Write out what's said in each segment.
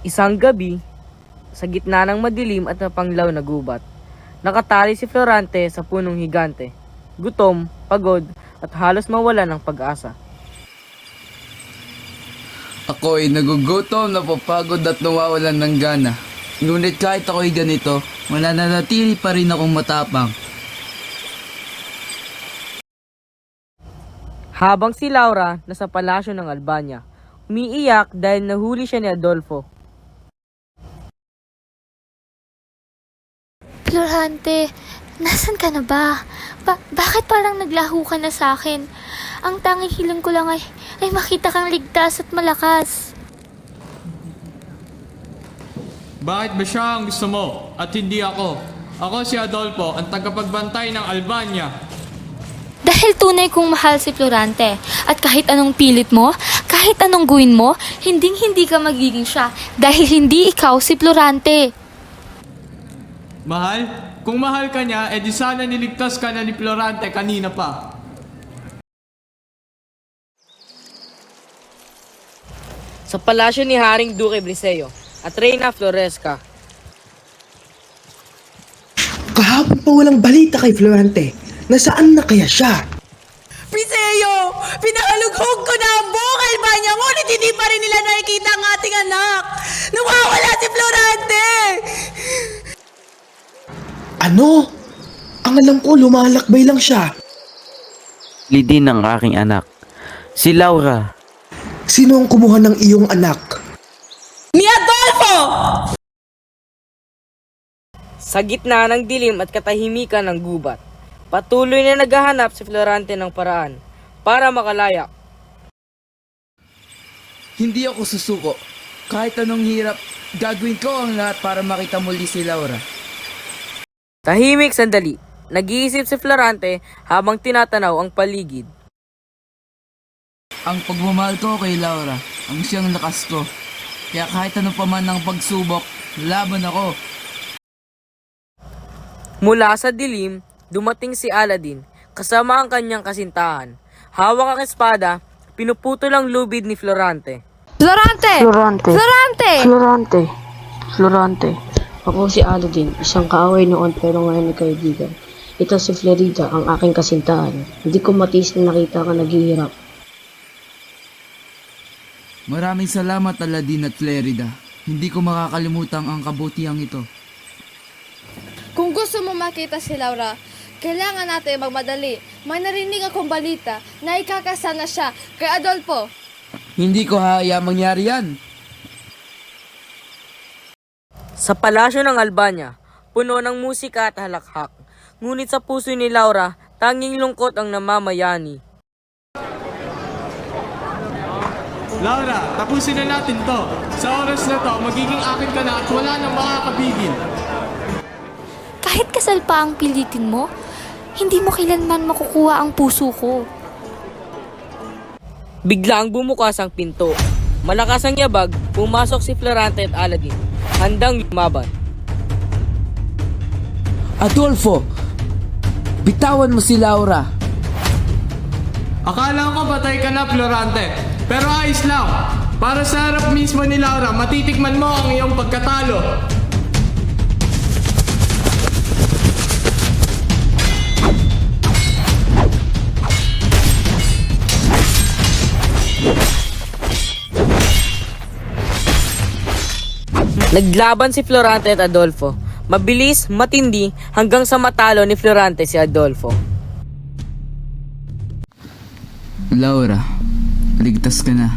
Isang gabi, sa gitna ng madilim at mapanglaw na gubat, nakatali si Florante sa punong higante. Gutom, pagod, at halos mawala ng pag-asa. Ako'y nagugutom, napapagod at nawawalan ng gana. Ngunit kahit ako'y ganito, mananatili pa rin akong matapang. Habang si Laura nasa palasyo ng Albania, umiiyak dahil nahuli siya ni Adolfo. Florante, nasan ka na ba? Bakit parang naglaho ka na sa akin? Ang tanging hiling ko lang ay makita kang ligtas at malakas. Bakit ba siya ang gusto mo at hindi ako? Ako si Adolfo, ang tagapagbantay ng Albania. Dahil tunay kong mahal si Florante at kahit anong pilit mo, kahit anong gawin mo, hindi ka magiging siya dahil hindi ikaw si Florante. Mahal? Kung mahal ka niya, edi sana niligtas ka na ni Florante kanina pa. Sa palasyo ni Haring Duque Bliseo at Reyna Floresca, Kahapon pa walang balita kay Florante. Nasaan na kaya siya? Bliseo! Pinakalughog ko na ang buong Albania, ngunit hindi pa rin nila nakikita ang ating anak! Nawawala si Florante! Ano? Ang alam ko, lumalakbay lang siya. Lidin ng aking anak, si Laura. Sino ang kumuha ng iyong anak? Ni Adolfo! sa gitna ng dilim at katahimikan ng gubat, patuloy na naghahanap si Florante ng paraan para makalaya. Hindi ako susuko. Kahit anong hirap, gagawin ko ang lahat para makita muli si Laura. Tahimik sandali, nag-iisip si Florante habang tinatanaw ang paligid. Ang pagmamahal ko kay Laura, ang siyang lakas ko. Kaya kahit ano pa man ang pagsubok, laban ako. Mula sa dilim, dumating si Aladdin kasama ang kanyang kasintahan. Hawak ang espada, pinuputol ang lubid ni Florante. Florante! Florante. Florante! Florante. Florante. Ako si Aladdin, isang kaaway noon pero ngayon ay kaibigan. Ito si Florida, ang aking kasintahan. Hindi ko matiis na nakita ka naghihirap. Maraming salamat Aladdin at Florida. Hindi ko makakalimutan ang kabutihang ito. Kung gusto mo makita si Laura, kailangan natin magmadali. May narinig akong balita na ikakasal na siya kay Adolfo. Hindi ko hahayaang mangyari yan. Sa palasyo ng Albania, puno ng musika at halakhak. Ngunit sa puso ni Laura, tanging lungkot ang namamayani. Laura, tapusin na natin to. Sa oras na to, magiging akin ka na at wala nang makakapigil. Kahit kasal pa ang pilitin mo, hindi mo kailanman makukuha ang puso ko. Biglang bumukas ang pinto. Malakas ang yabag, pumasok si Florante at Aladdin, handang lumaban. Adolfo, bitawan mo si Laura. Akala ko patay ka na, Florante. Pero ayos lang. Para sa harap mismo ni Laura, matitikman mo ang iyong pagkatalo. Naglaban si Florante at Adolfo. Mabilis, matindi, hanggang sa matalo ni Florante si Adolfo. Laura, ligtas ka na.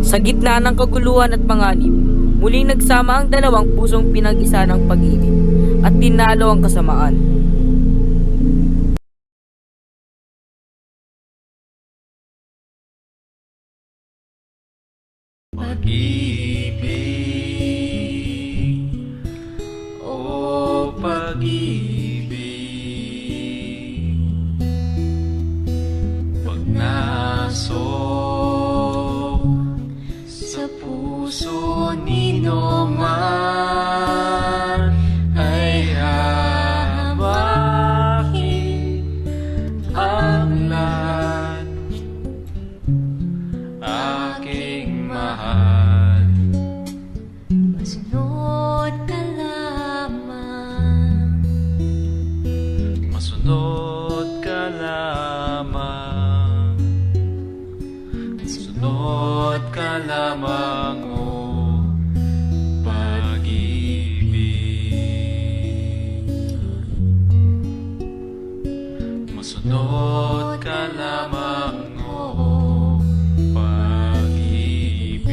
Sa gitna ng kaguluhan at panganib, muling nagsama ang dalawang pusong pinag-isa ng pag-ibig at tinalo ang kasamaan. Sa puso nino man ay hawakin ang lahat. mahal. Masunod ka lamang. Masunod ka lamang. Masunod ka lamang, oh pag-ibig. Masunod ka lamang, oh pag-ibig.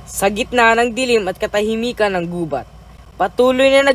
Sa gitna ng dilim at katahimikan ng gubat, patuloy na